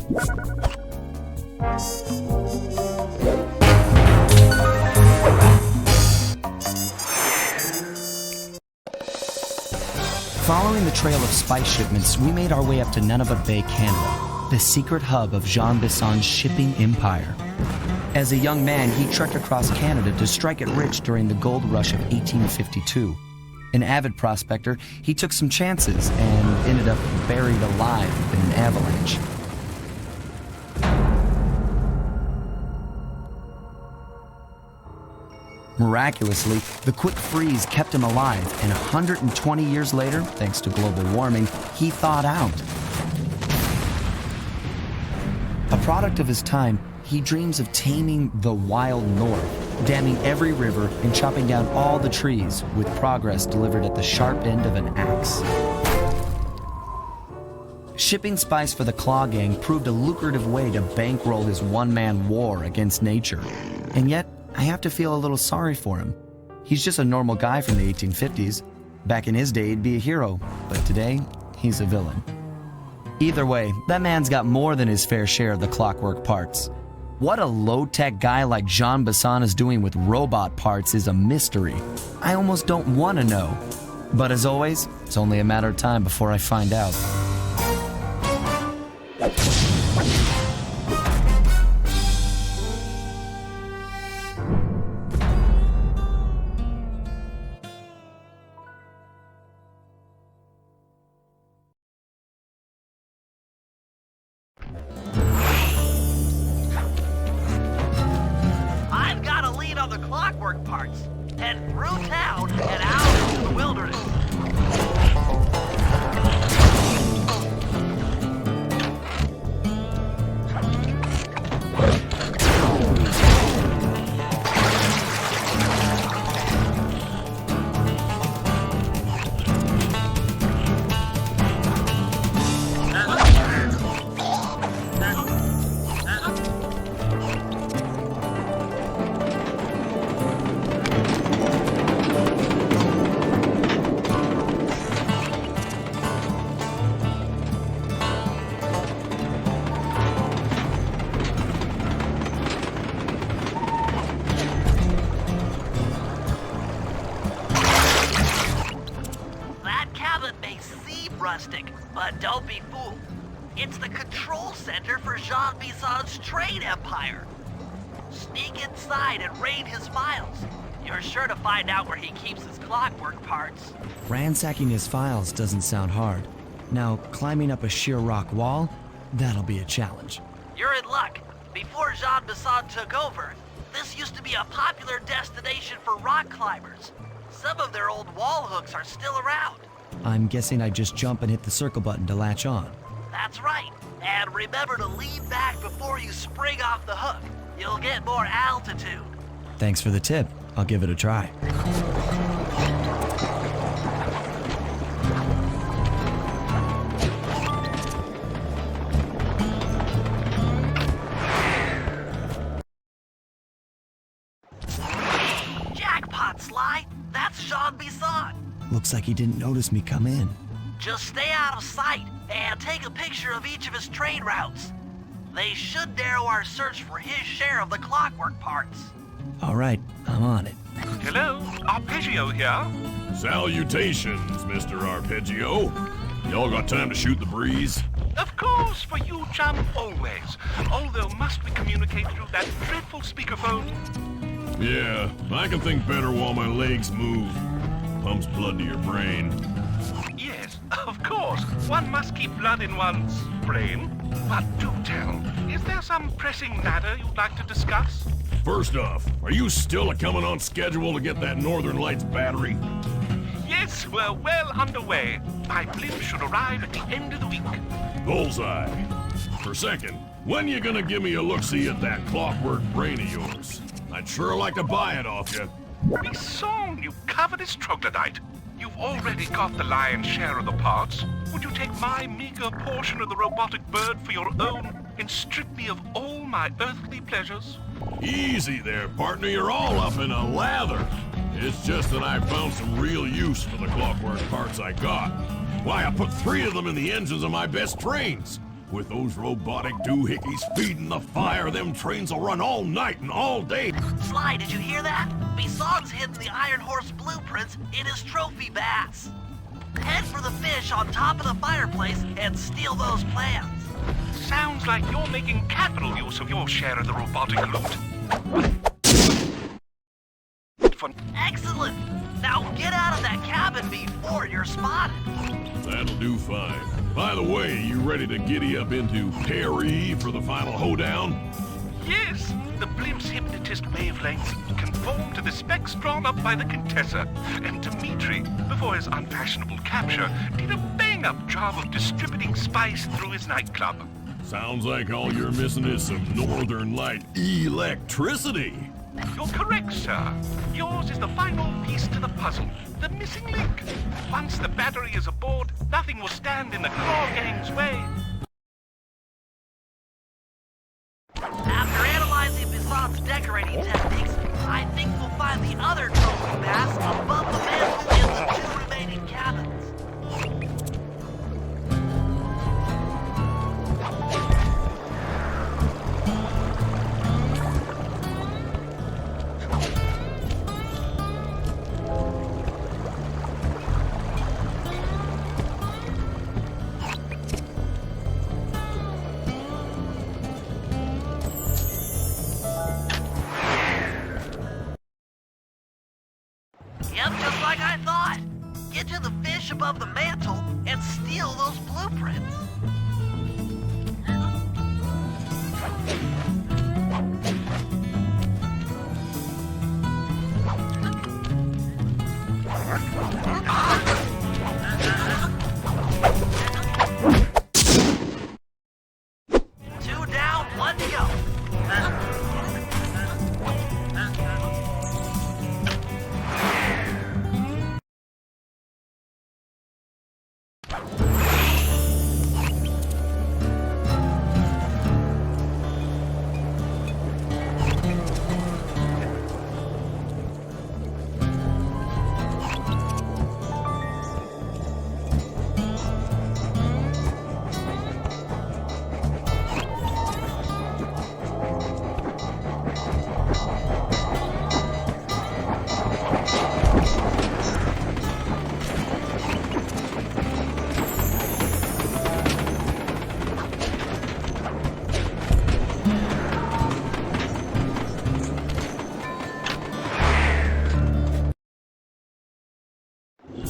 Following the trail of spice shipments, we made our way up to Nunavut Bay, Canada, the secret hub of Jean Bisson's shipping empire. As a young man, he trekked across Canada to strike it rich during the gold rush of 1852. An avid prospector, he took some chances and ended up buried alive in an avalanche. Miraculously, the quick freeze kept him alive, and 120 years later, thanks to global warming, he thawed out. A product of his time, he dreams of taming the wild north, damming every river and chopping down all the trees, with progress delivered at the sharp end of an axe. Shipping spice for the Claw Gang proved a lucrative way to bankroll his one-man war against nature. And yet, I have to feel a little sorry for him. He's just a normal guy from the 1850s. Back in his day, he'd be a hero, but today, he's a villain. Either way, that man's got more than his fair share of the clockwork parts. What a low-tech guy like Jean Bisson is doing with robot parts is a mystery. I almost don't want to know. But as always, it's only a matter of time before I find out. The clockwork parts. Head through town and out into the wilderness. Rustic, but don't be fooled. It's the control center for Jean Bisson's trade empire. Sneak inside and raid his files. You're sure to find out where he keeps his clockwork parts. Ransacking his files doesn't sound hard. Now, climbing up a sheer rock wall, that'll be a challenge. You're in luck. Before Jean Bisson took over, this used to be a popular destination for rock climbers. Some of their old wall hooks are still around. I'm guessing I just jump and hit the circle button to latch on. That's right. And remember to lean back before you spring off the hook. You'll get more altitude. Thanks for the tip. I'll give it a try. Jackpot, Sly. That's Jean Bisson. Looks like he didn't notice me come in. Just stay out of sight and take a picture of each of his trade routes. They should narrow our search for his share of the clockwork parts. All right, I'm on it. Hello, Arpeggio here. Salutations, Mr. Arpeggio. Y'all got time to shoot the breeze? Of course, for you, chum, always. Although must we communicate through that dreadful speakerphone? Yeah, I can think better while my legs move. Pumps blood to your brain. Yes, of course. One must keep blood in one's brain. But do tell, is there some pressing matter you'd like to discuss? First off, are you still coming on schedule to get that Northern Lights battery? Yes, we're well underway. My blimp should arrive at the end of the week. Bullseye. For second, when you gonna give me a look-see at that clockwork brain of yours? I'd sure like to buy it off you. Besong, you covetous troglodyte. You've already got the lion's share of the parts. Would you take my meager portion of the robotic bird for your own and strip me of all my earthly pleasures? Easy there, partner. You're all up in a lather. It's just that I found some real use for the clockwork parts I got. Why, I put 3 of them in the engines of my best trains. With those robotic doohickeys feeding the fire, them trains will run all night and all day. Sly, did you hear that? Bison's hidden the Iron Horse blueprints in his trophy bass. Head for the fish on top of the fireplace and steal those plans. Sounds like you're making capital use of your share of the robotic loot. Excellent! Now get out of that cabin before you're spotted. That'll do fine. By the way, you ready to giddy up into Perry for the final hoedown? Yes, the blimp's hypnotist wavelengths conform to the specs drawn up by the Contessa, and Dimitri, before his unfashionable capture, did a bang-up job of distributing spice through his nightclub. Sounds like all you're missing is some Northern Light electricity. You're correct, sir. Yours is the final piece to the puzzle, the missing link. Once the battery is aboard, nothing will stand in the Claw Gang's way. After analyzing Bison's decorating techniques, I think we'll find the other trophy bass above the mantle in the 2 remaining cabins. Yep, just like I thought. Get to the fish above the mantle and steal those blueprints. Two down, one to go.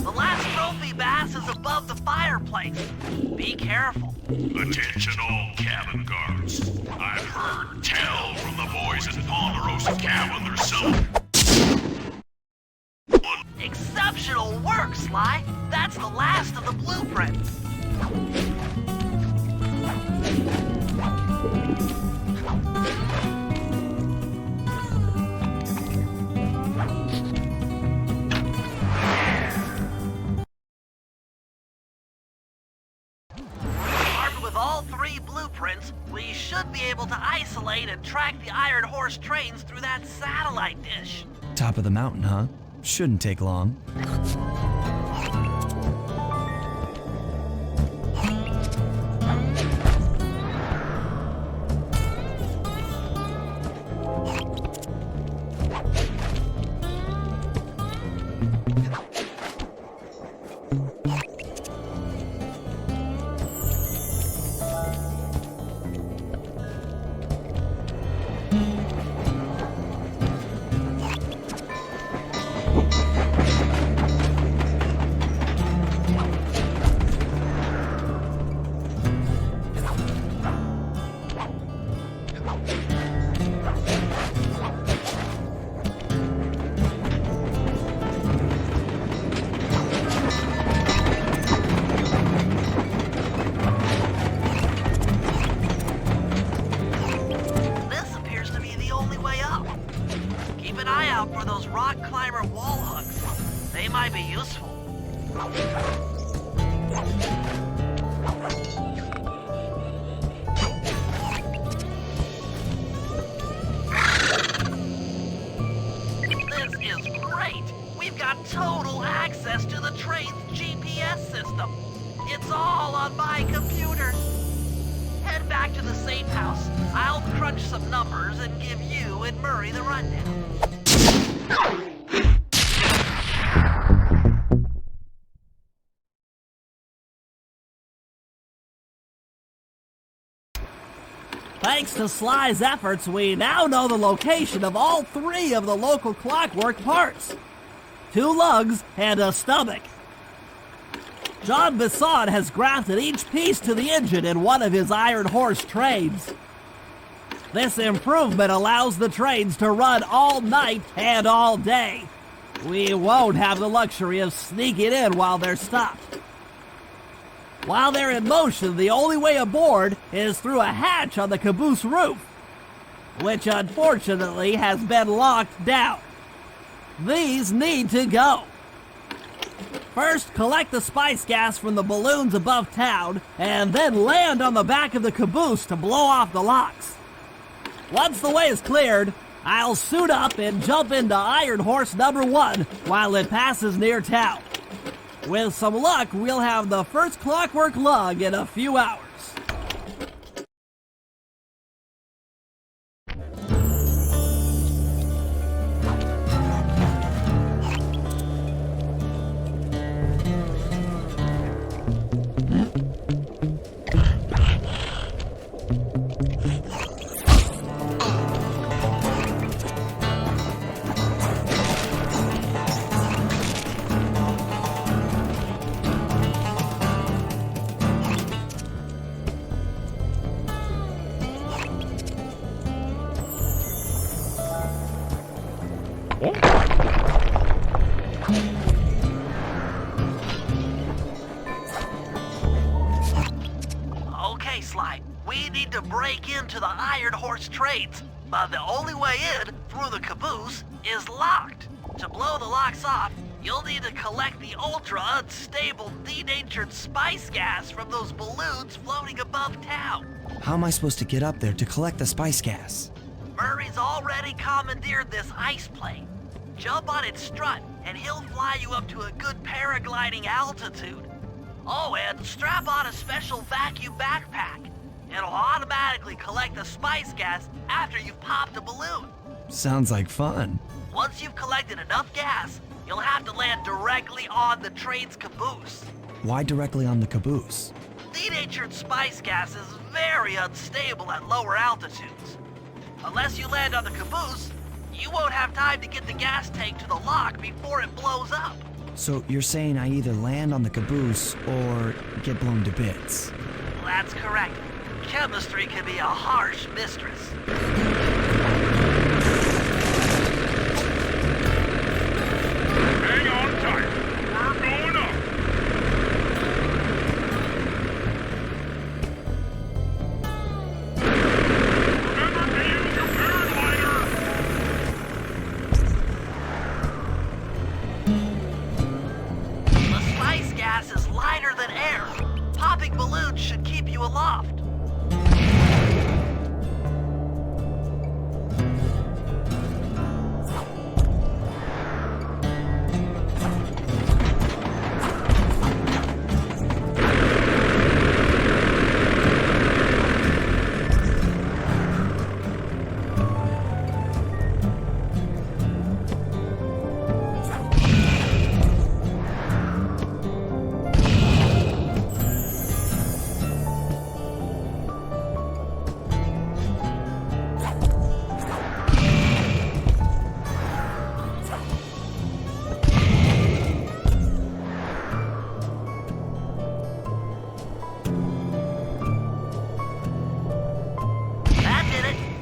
The last trophy bass is above the fireplace. Be careful. Attention all cabin guards. I've heard tell from the boys in Ponderosa Cabin there's some... Exceptional work, Sly. That's the last of the blueprints. Armed with all 3 blueprints, we should be able to isolate and track the Iron Horse trains through that satellite dish. Top of the mountain, huh? Shouldn't take long. For those rock climber wall hooks. They might be useful. This is great. We've got total access to the train's GPS system. It's all on my computer. crunch some numbers and give you and Murray the rundown. Thanks to Sly's efforts, we now know the location of all 3 of the local clockwork parts. 2 lugs and a stomach. John Bisson has grafted each piece to the engine in one of his Iron Horse trains. This improvement allows the trains to run all night and all day. We won't have the luxury of sneaking in while they're stopped. While they're in motion, the only way aboard is through a hatch on the caboose roof, which unfortunately has been locked down. These need to go. First, collect the spice gas from the balloons above town, and then land on the back of the caboose to blow off the locks. Once the way is cleared, I'll suit up and jump into Iron Horse number 1 while it passes near town. With some luck, we'll have the first clockwork lug in a few hours. Okay, Sly, we need to break into the Iron Horse trains, but the only way in, through the caboose, is locked. To blow the locks off, you'll need to collect the ultra-unstable, denatured spice gas from those balloons floating above town. How am I supposed to get up there to collect the spice gas? Murray's already commandeered this ice plane. Jump on its strut, and he'll fly you up to a good paragliding altitude. Oh, and strap on a special vacuum backpack. It'll automatically collect the spice gas after you've popped a balloon. Sounds like fun. Once you've collected enough gas, you'll have to land directly on the train's caboose. Why directly on the caboose? Denatured spice gas is very unstable at lower altitudes. Unless you land on the caboose, you won't have time to get the gas tank to the lock before it blows up. So you're saying I either land on the caboose or get blown to bits? That's correct. Chemistry can be a harsh mistress. Hang on tight. We're going up. Remember to use your paraglider. The spice gas is lighter than air. Popping balloons should keep you aloft.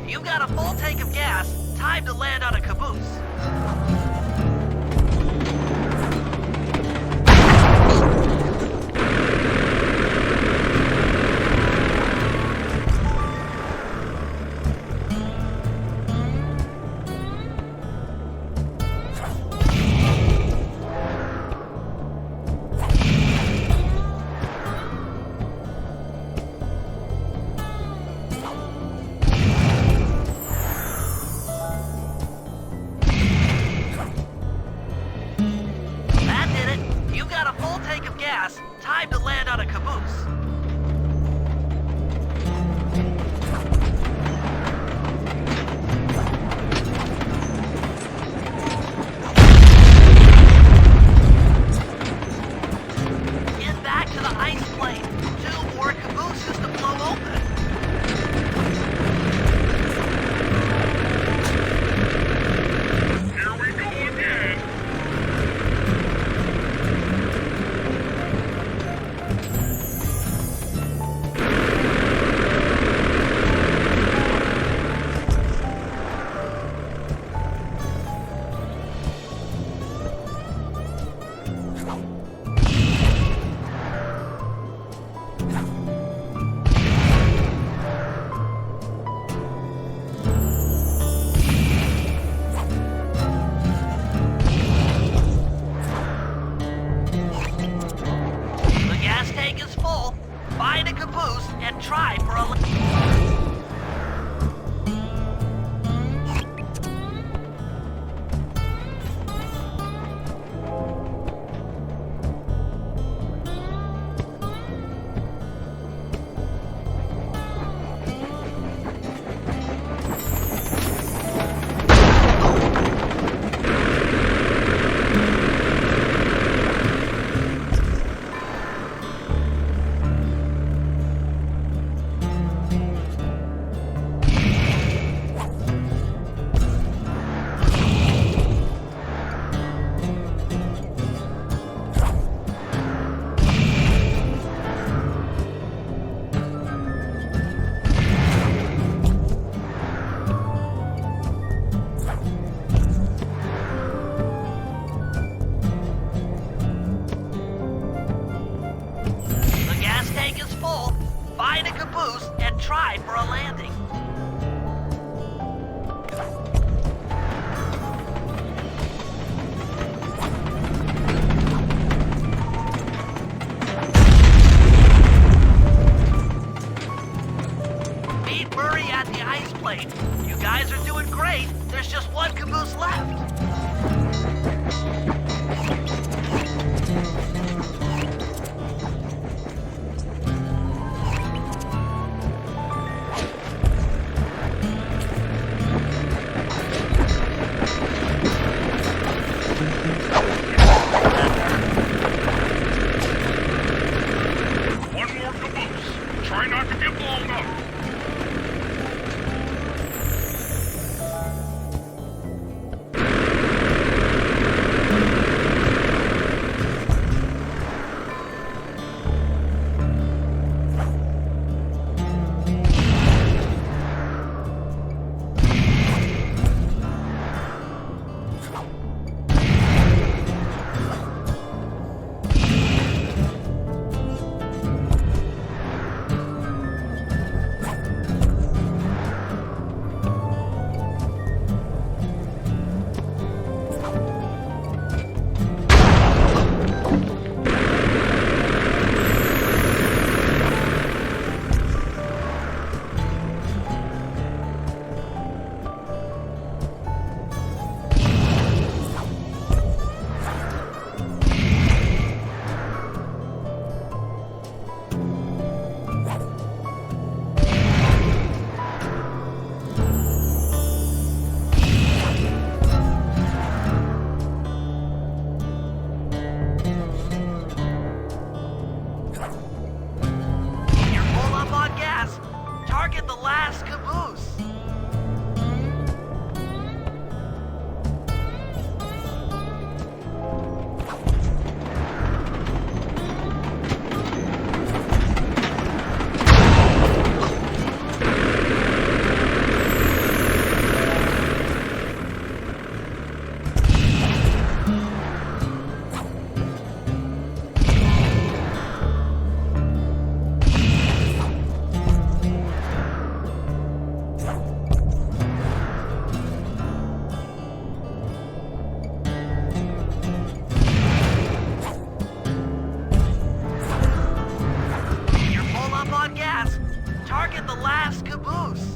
You've got a full tank of gas. Time to land on a caboose. open. Here we go again. The gas tank is full. Find a caboose and try for a... The gas tank is full. Find a caboose and try for a landing. Meet Murray at the ice plate. You guys are doing great. There's just one caboose left. One more caboose. Try not to get blown up. Target the last caboose. Target the last caboose.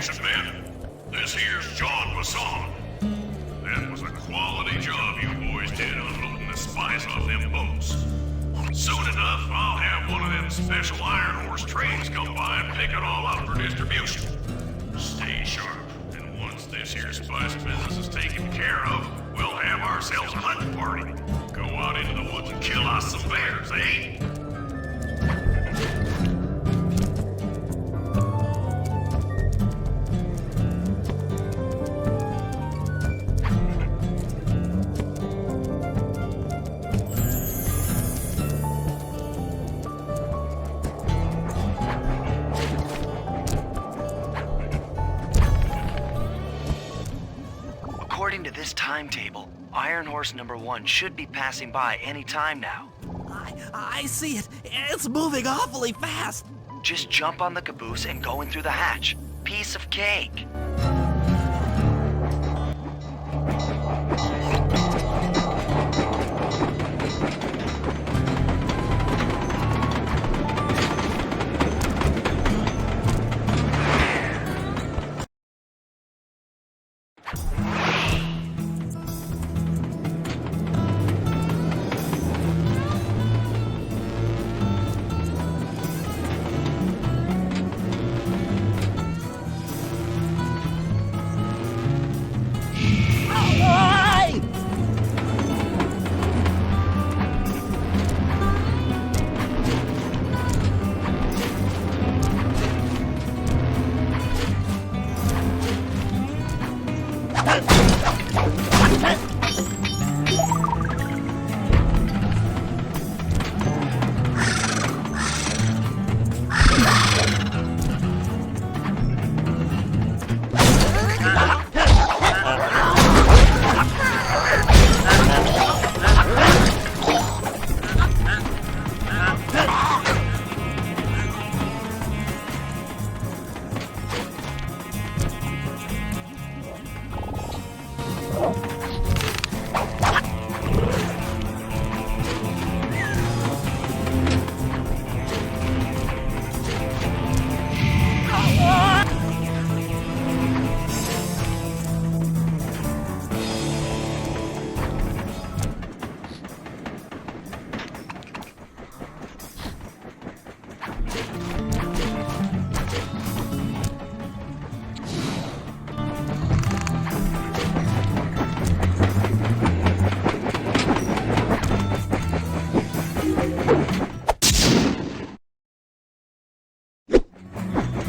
attention, men. This here's John Basson. That was a quality job you boys did unloading the spice off them boats. Soon enough, I'll have one of them special Iron Horse trains come by and pick it all up for distribution. Stay sharp, and once this here spice business is taken care of, we'll have ourselves a hunting party. Go out into the woods and kill us some bears, eh? According to this timetable, Iron Horse number 1 should be passing by any time now. I see it. It's moving awfully fast. Just jump on the caboose and go in through the hatch. Piece of cake.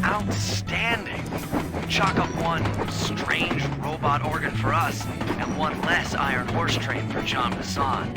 Outstanding! Chalk up one strange robot organ for us, and one less Iron Horse train for John Basson.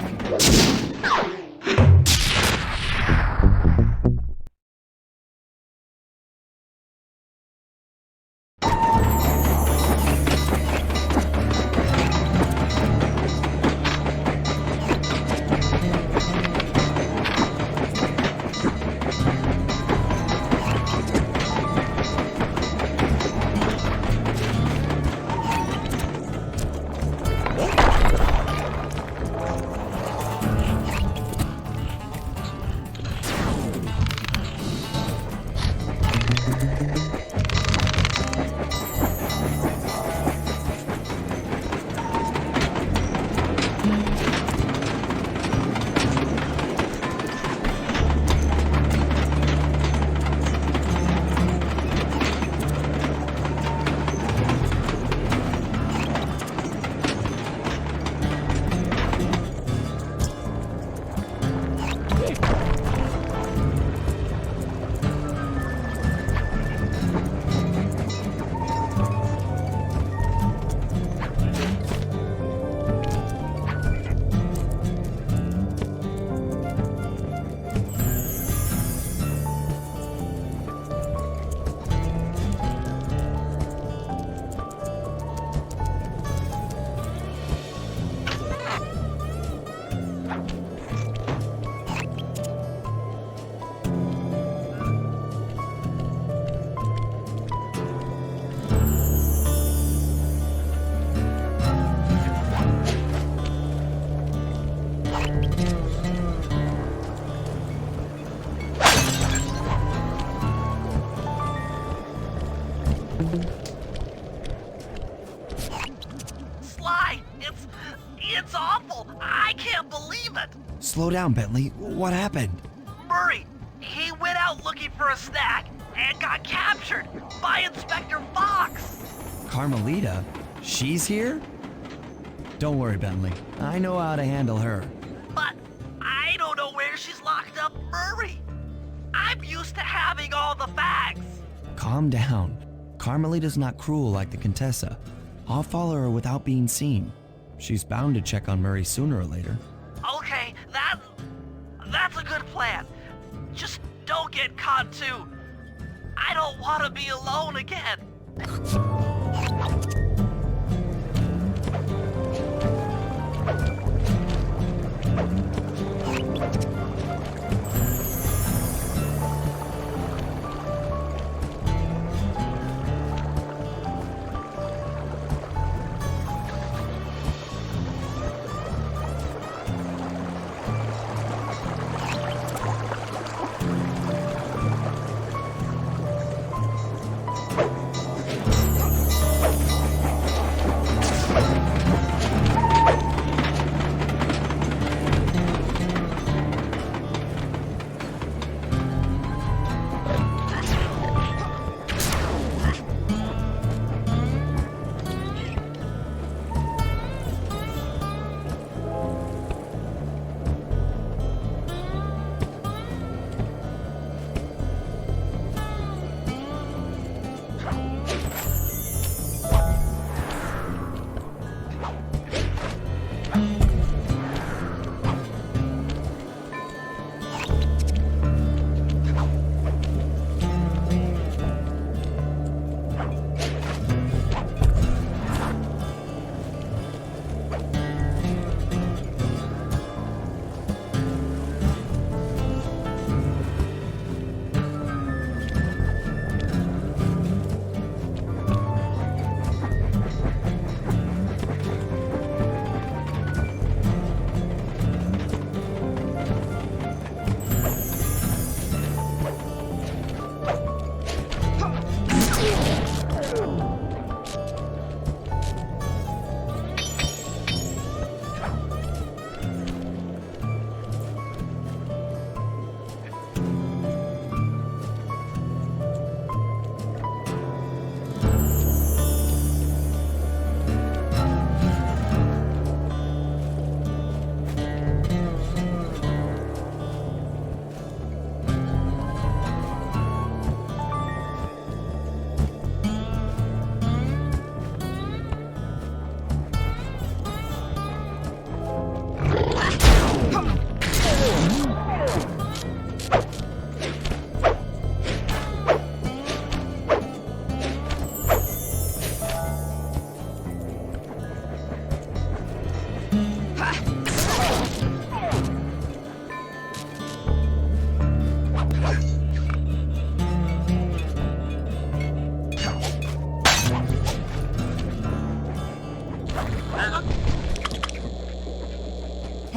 awful. I can't believe it. Slow down, Bentley. What happened? Murray, he went out looking for a snack and got captured by Inspector Fox. Carmelita? She's here? Don't worry, Bentley. I know how to handle her. But I don't know where she's locked up, Murray. I'm used to having all the facts. Calm down. Carmelita's not cruel like the Contessa. I'll follow her without being seen. She's bound to check on Murray sooner or later. Okay, that's a good plan. Just don't get caught too. I don't want to be alone again.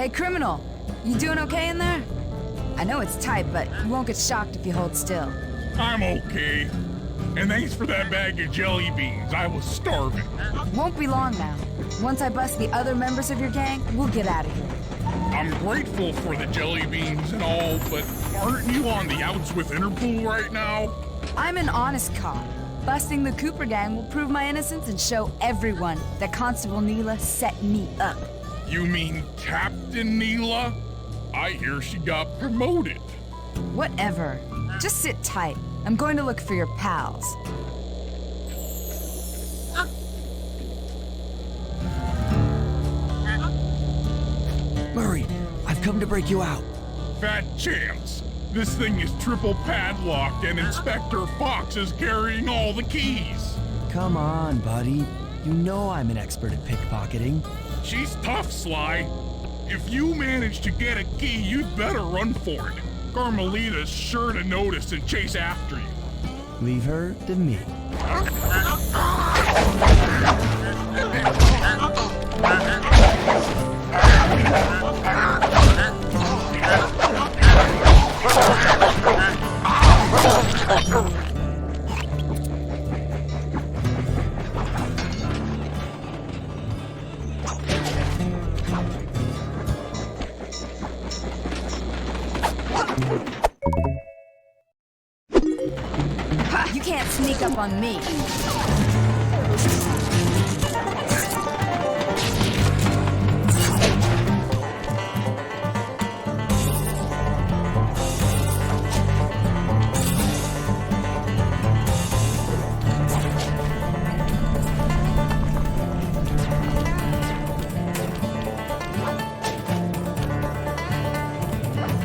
Hey, criminal, you doing okay in there? I know it's tight, but you won't get shocked if you hold still. I'm okay. And thanks for that bag of jelly beans. I was starving. Won't be long now. Once I bust the other members of your gang, we'll get out of here. I'm grateful for the jelly beans and all, but aren't you on the outs with Interpol right now? I'm an honest cop. Busting the Cooper gang will prove my innocence and show everyone that Constable Neela set me up. You mean Captain Neela? I hear she got promoted. Whatever. Just sit tight. I'm going to look for your pals. Murray, I've come to break you out. Fat chance. This thing is triple padlocked and Inspector Fox is carrying all the keys. Come on, buddy. You know I'm an expert at pickpocketing. She's tough, Sly. If you manage to get a key, you'd better run for it. Carmelita's sure to notice and chase after you. Leave her to me. up on me.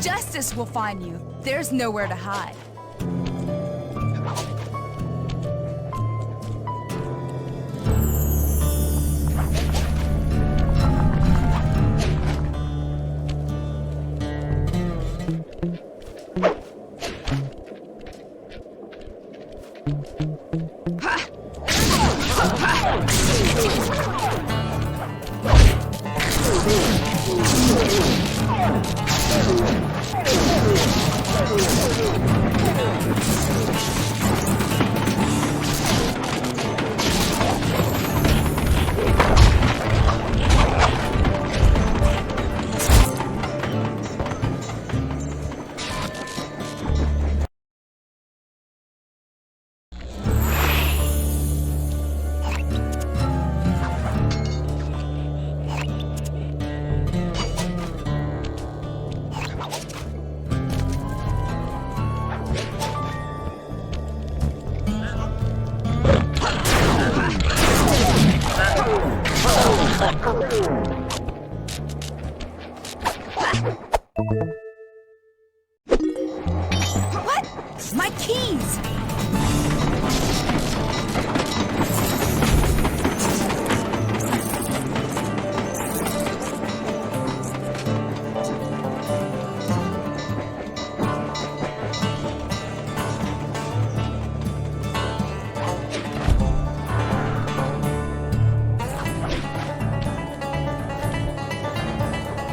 Justice will find you. There's nowhere to hide. What? My keys!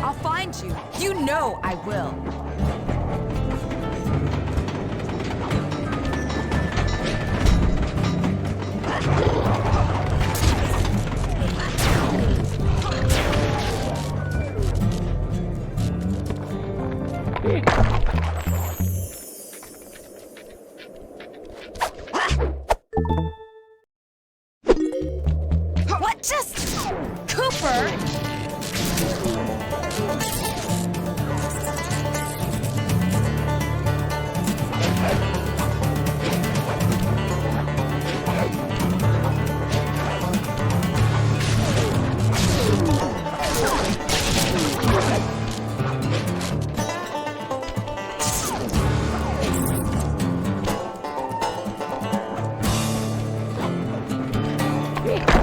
I'll find you. You know I will. What just... Cooper?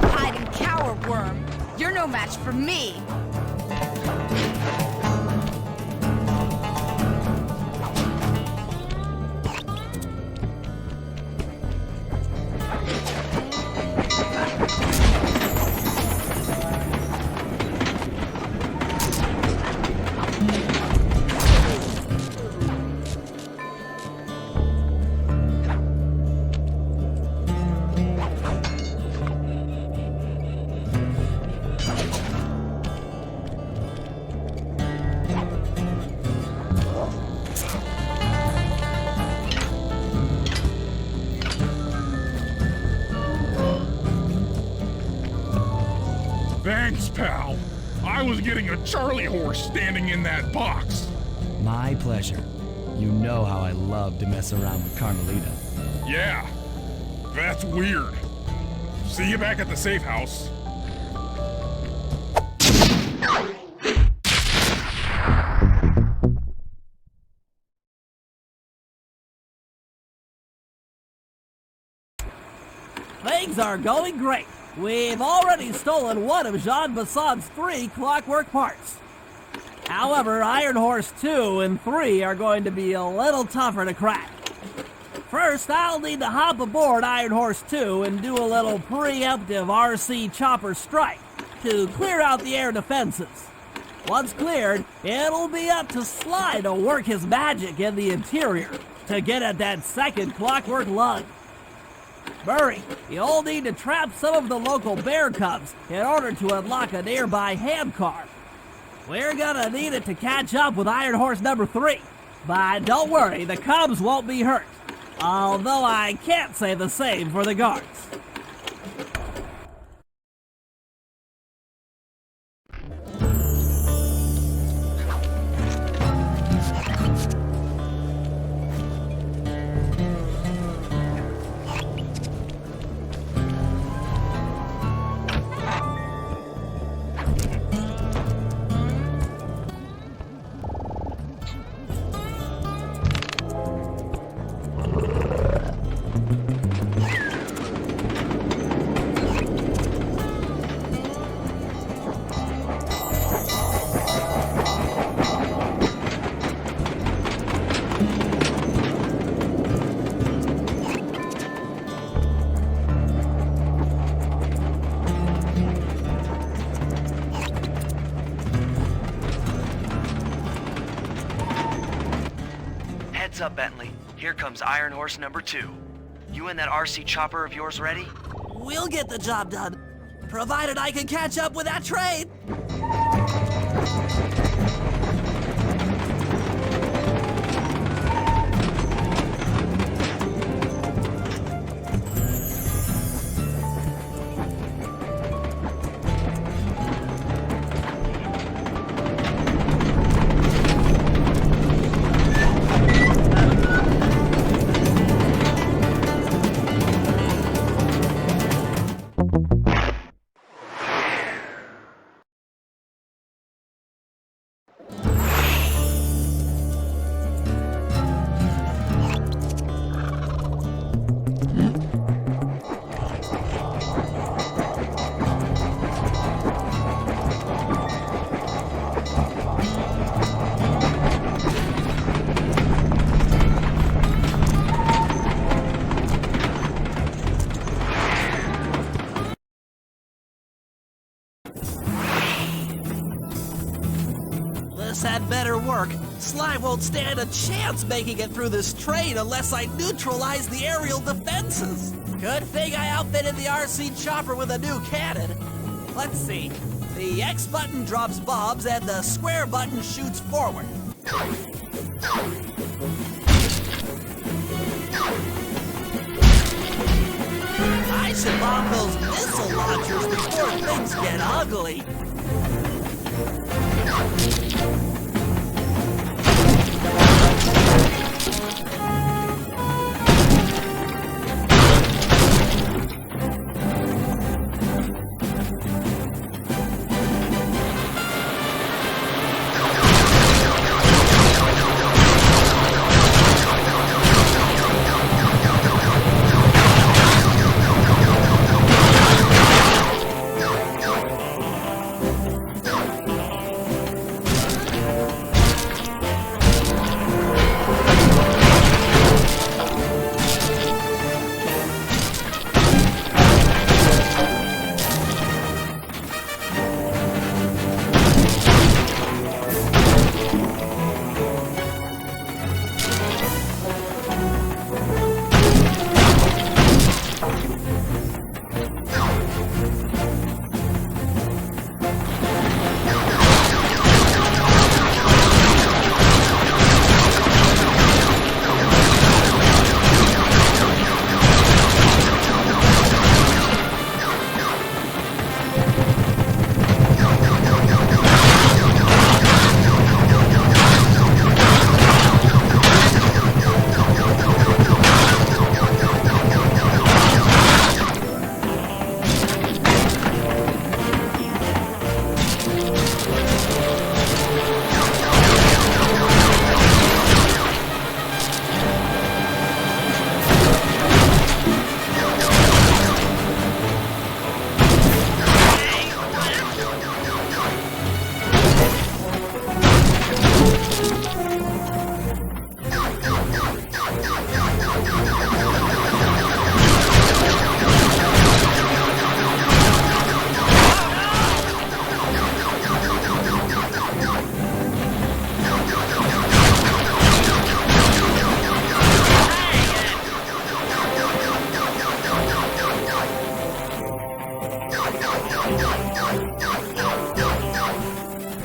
Hide and cower, worm. You're no match for me. Thanks, pal. I was getting a Charlie horse standing in that box. My pleasure. You know how I love to mess around with Carmelita. Yeah, that's weird. See you back at the safe house. Things are going great. We've already stolen one of Jean Bassan's 3 clockwork parts. However, Iron Horse 2 and 3 are going to be a little tougher to crack. First, I'll need to hop aboard Iron Horse 2 and do a little preemptive RC chopper strike to clear out the air defenses. Once cleared, it'll be up to Sly to work his magic in the interior to get at that second clockwork lug. Murray, you'll need to trap some of the local bear cubs in order to unlock a nearby handcar. We're gonna need it to catch up with Iron Horse number 3, but don't worry, the cubs won't be hurt. Although I can't say the same for the guards. Heads up, Bentley. Here comes Iron Horse number 2. You and that RC chopper of yours ready? We'll get the job done, provided I can catch up with that train. This had better work. Sly won't stand a chance making it through this train unless I neutralize the aerial defenses. Good thing I outfitted the RC chopper with a new cannon. Let's see. The X button drops bombs and the square button shoots forward. I should bomb those missile launchers before things get ugly.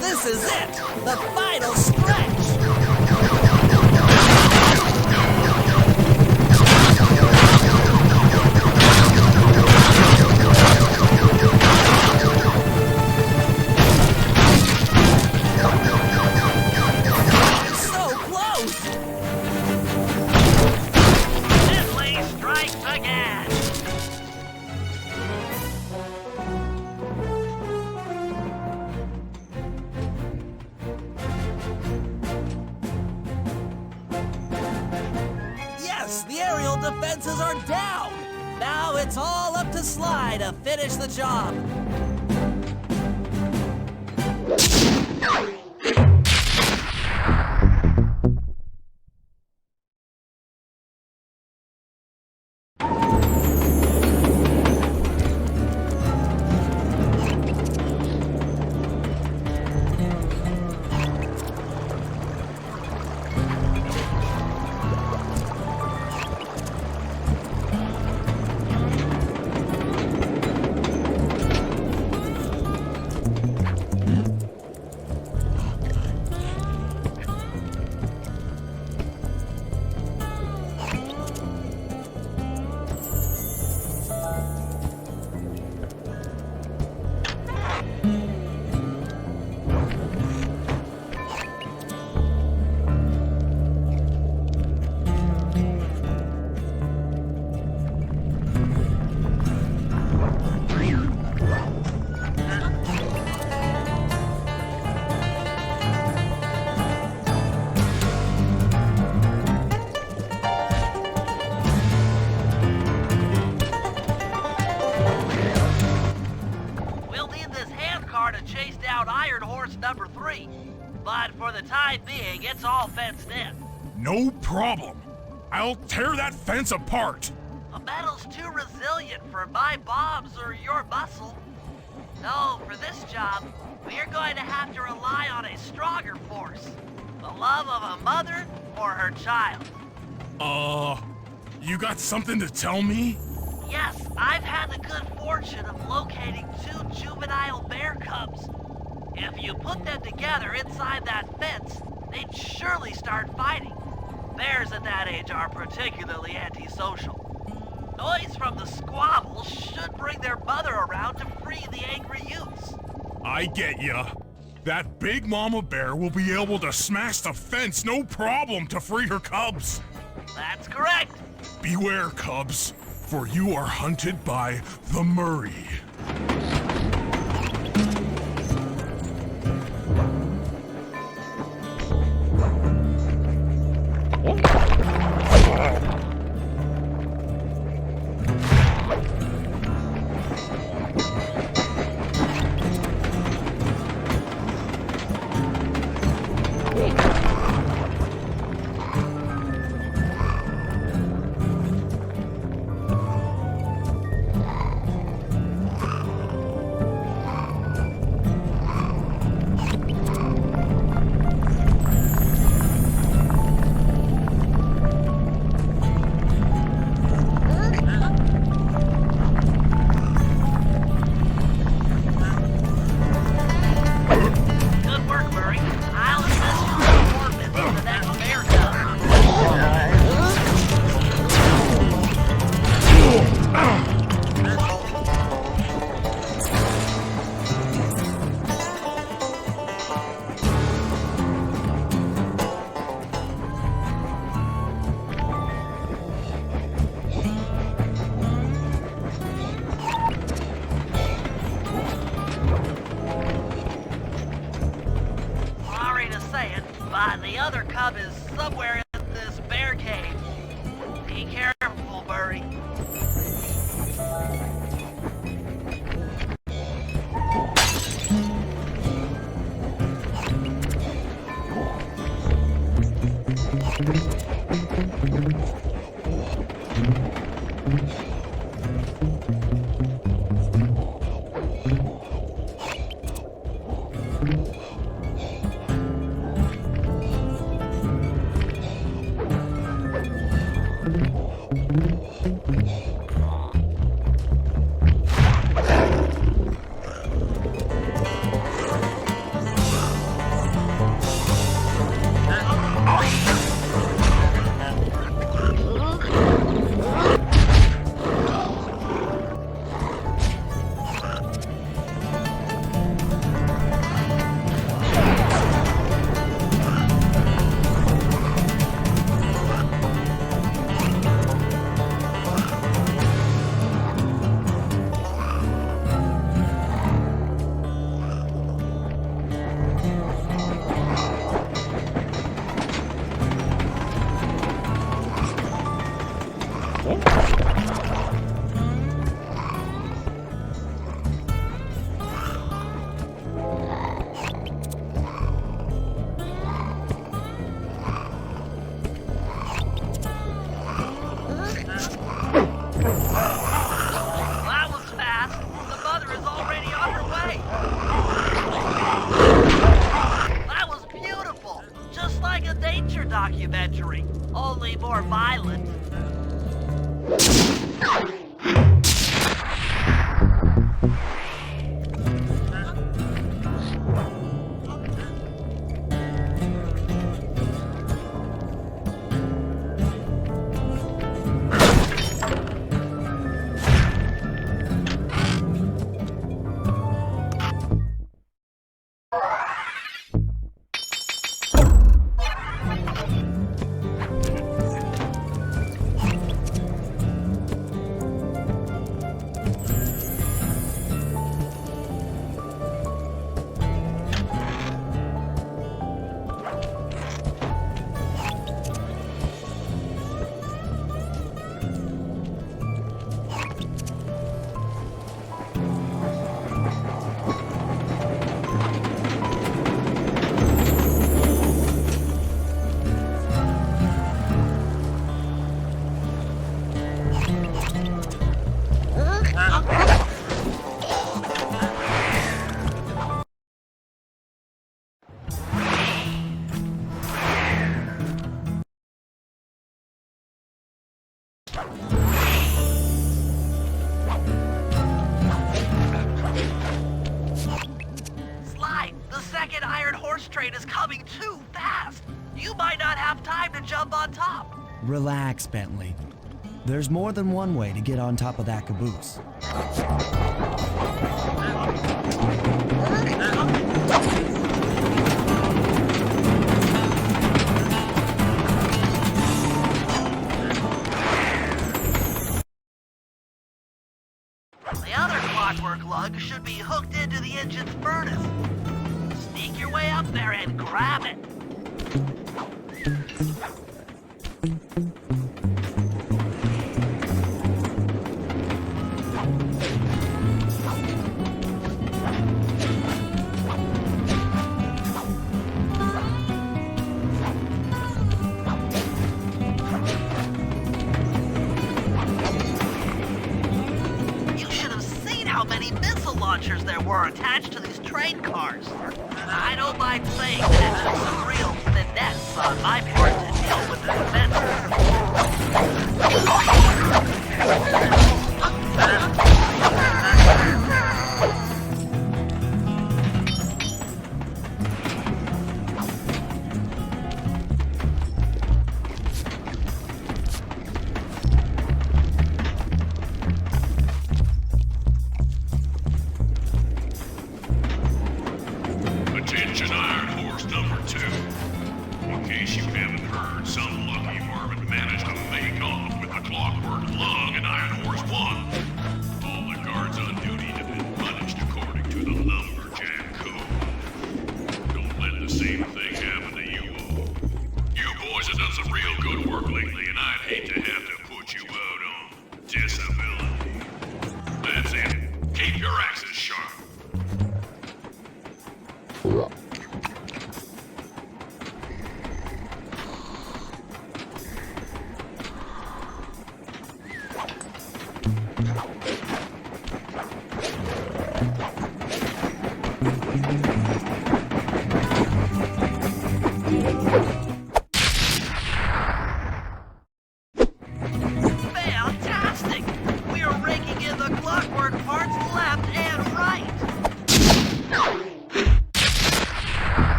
This is it! The final stretch! Yes, the aerial defenses are down. Now it's all up to Sly to finish the job. Number 3. But for the time being, it's all fenced in. No problem. I'll tear that fence apart. The metal's too resilient for my bombs or your muscle. No, for this job, we're going to have to rely on a stronger force. The love of a mother or her child. You got something to tell me? Yes, I've had the good fortune of locating 2 juvenile bear cubs. If you put them together inside that fence, they'd surely start fighting. Bears at that age are particularly antisocial. Noise from the squabbles should bring their mother around to free the angry youths. I get ya. That big mama bear will be able to smash the fence no problem to free her cubs. That's correct. Beware, cubs, for you are hunted by the Murray. But the other cub is somewhere in this bear cave. Be careful, Murray. documentary, only more violent. Sly, the second Iron Horse train is coming too fast. You might not have time to jump on top. Relax, Bentley. There's more than one way to get on top of that caboose. The other clockwork lug should be hooked into the engine's furnace. Sneak your way up there and grab it. You should have seen how many missile launchers there were attached to these train cars. I don't mind saying that it's some real finesse on my part to deal with this Attention Iron Horse number 2. In case you haven't heard, some lucky varmint managed to make off with the clockwork lug in Iron Horse 1. All the guards on duty have been punished according to the lumberjack code. Don't let the same thing happen to you all. You boys have done some real good work lately, and I'd hate to have to put you out on disability. That's it. Keep your axes sharp. fantastic! We are raking in the clockwork parts left and right.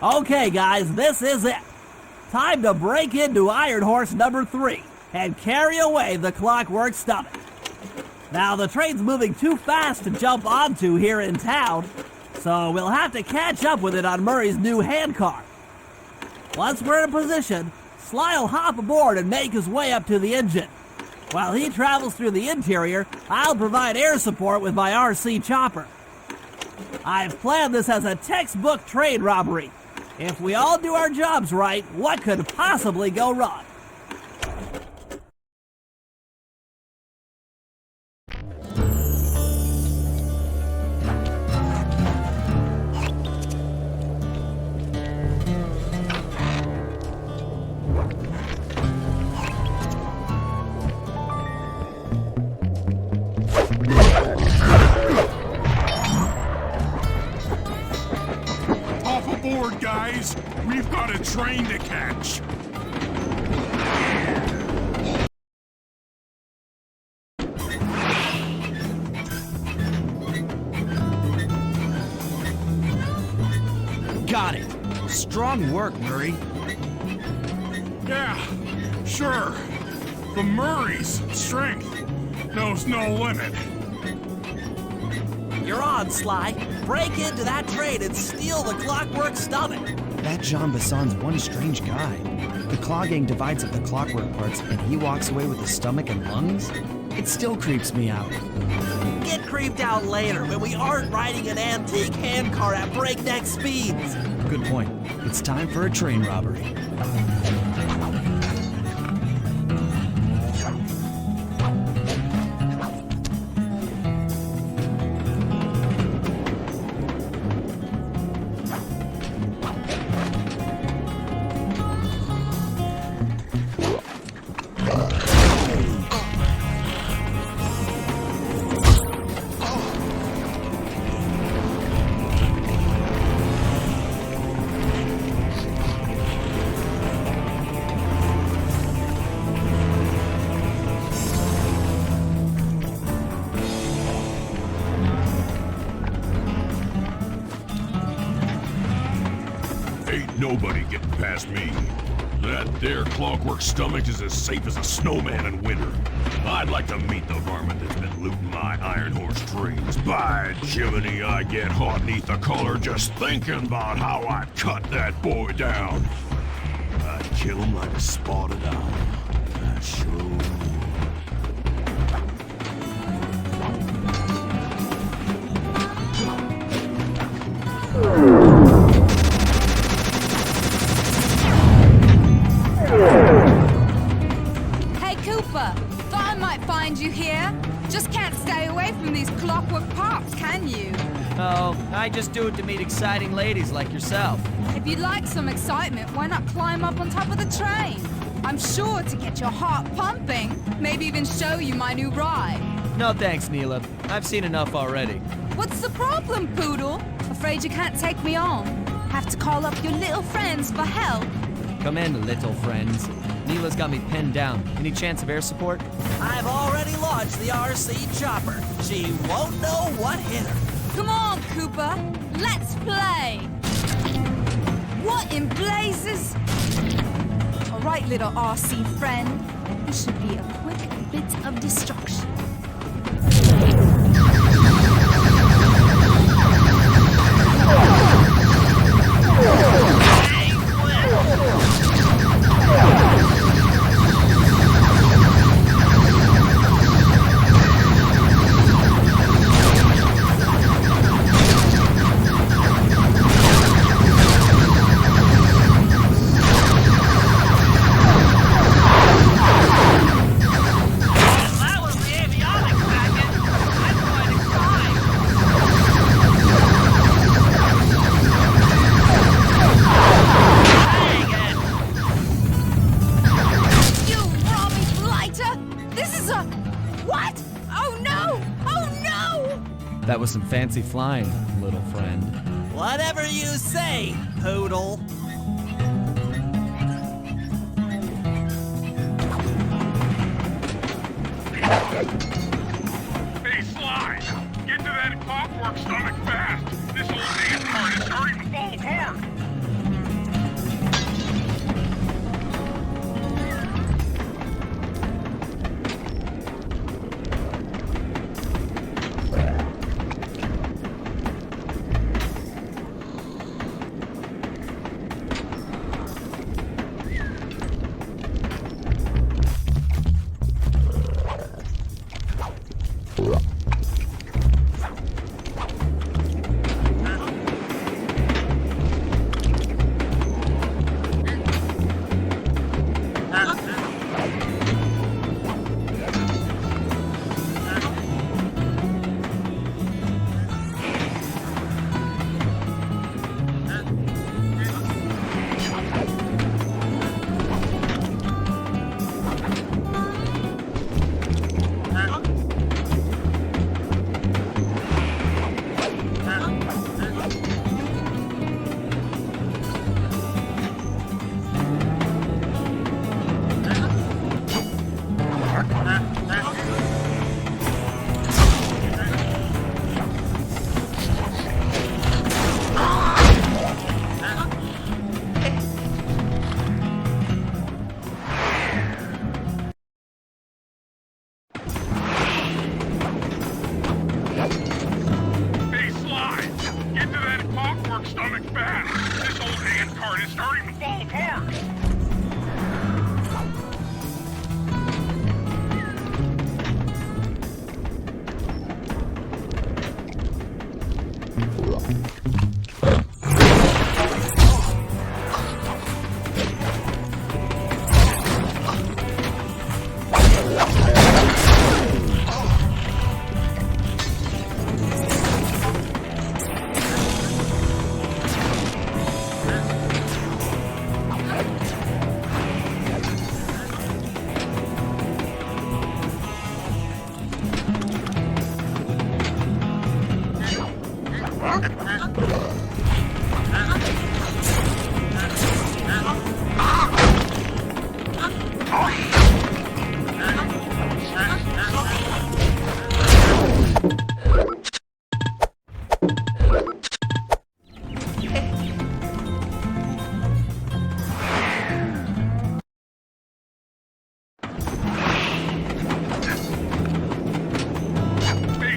Okay, guys, this is it. Time to break into Iron Horse number 3 and carry away the clockwork stomach. Now, the train's moving too fast to jump onto here in town, so we'll have to catch up with it on Murray's new handcar. Once we're in position, Sly will hop aboard and make his way up to the engine. While he travels through the interior, I'll provide air support with my RC chopper. I've planned this as a textbook train robbery. If we all do our jobs right, what could possibly go wrong? aboard, guys. We've got a train to catch. Got it. Strong work, Murray. Yeah, sure. The Murray's strength knows no limit. You're on, Sly. Break into that train and steal the Clockwork Stomach. That Jean Besson's one strange guy. The Claw Gang divides up the clockwork parts and he walks away with the stomach and lungs? It still creeps me out. Get creeped out later when we aren't riding an antique handcar at breakneck speeds. Good point. It's time for a train robbery. Ain't nobody getting past me. That there Clockwork Stomach is as safe as a snowman in winter. I'd like to meet the varmint that's been looting my Iron Horse trains. By Jiminy, I get hot neath the collar just thinking about how I cut that boy down. I'd kill him like a spotted owl. I sure would. Hey, Cooper. Thought I might find you here. Just can't stay away from these clockwork pops, can you? Oh, I just do it to meet exciting ladies like yourself. If you'd like some excitement, why not climb up on top of the train? I'm sure to get your heart pumping. Maybe even show you my new ride. No thanks, Neela. I've seen enough already. What's the problem, Poodle? Afraid you can't take me on? Have to call up your little friends for help? Come in, little friends. Neela's got me pinned down. Any chance of air support? I've already launched the RC chopper. She won't know what hit her. Come on, Cooper. Let's play. What in blazes? All right, little RC friend. This should be a quick bit of destruction. That was some fancy flying, little friend. Whatever you say, Poodle. Hey, Sly! Get to that Clockwork Stomach fast! This old man cart is starting to fall apart! Hey,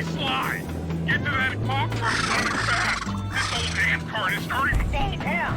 Sly! Get to that clock first running fast! This old hand cart is starting to fall apart!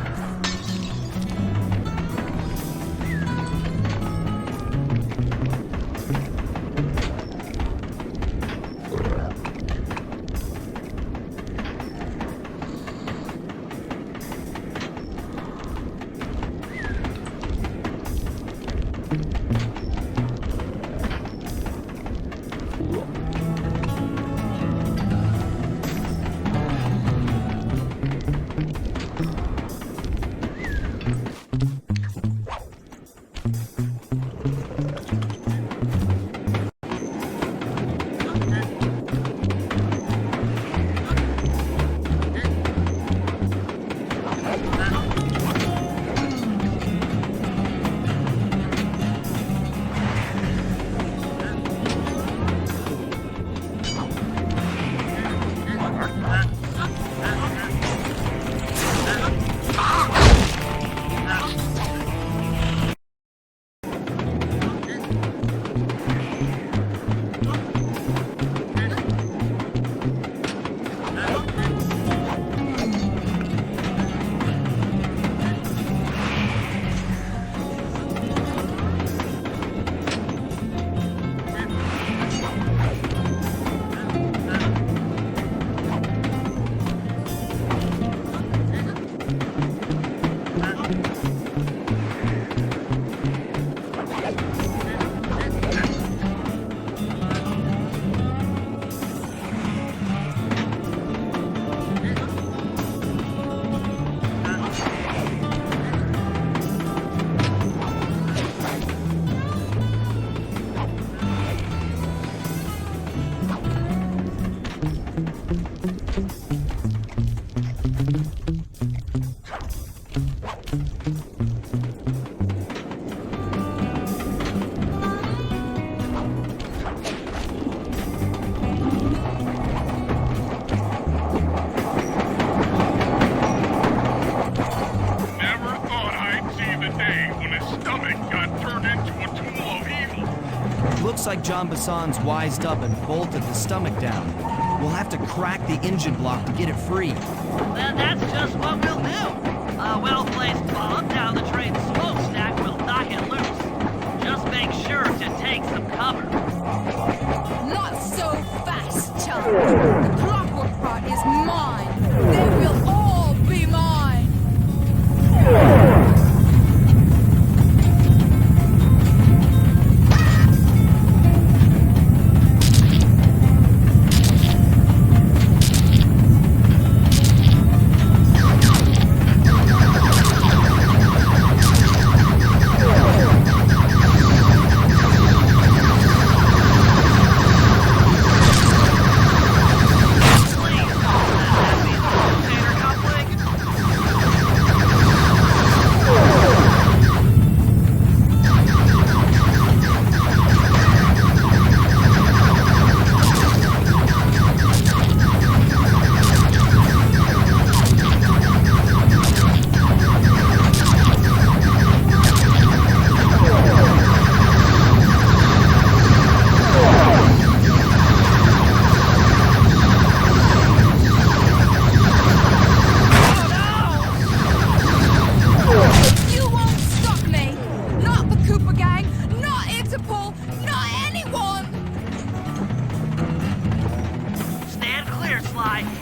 Looks like John Bassan's wised up and bolted the stomach down. We'll have to crack the engine block to get it free. Then that's just what we'll do. A well-placed bomb down the train's smokestack will knock it loose. Just make sure to take some cover. Not so fast, chum. The clockwork part is mine. They will all be mine.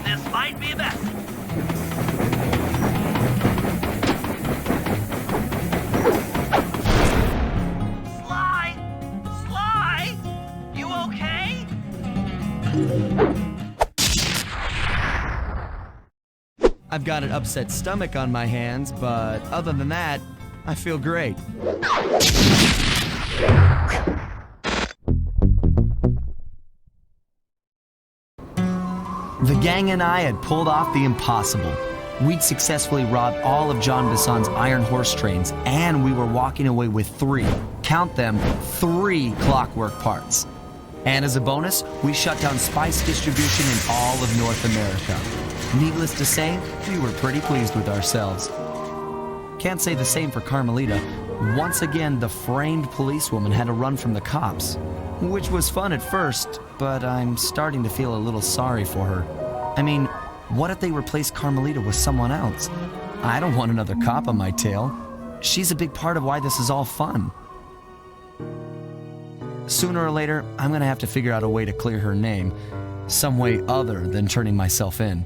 This might be a mess. Sly! Sly! You okay? I've got an upset stomach on my hands, but other than that, I feel great. The gang and I had pulled off the impossible. We'd successfully robbed all of John Bassan's iron horse trains, and we were walking away with 3, count them, 3 clockwork parts. And as a bonus, we shut down spice distribution in all of North America. Needless to say, we were pretty pleased with ourselves. Can't say the same for Carmelita. Once again, the framed policewoman had to run from the cops, which was fun at first, but I'm starting to feel a little sorry for her. I mean, what if they replaced Carmelita with someone else? I don't want another cop on my tail. She's a big part of why this is all fun. Sooner or later, I'm gonna have to figure out a way to clear her name, some way other than turning myself in.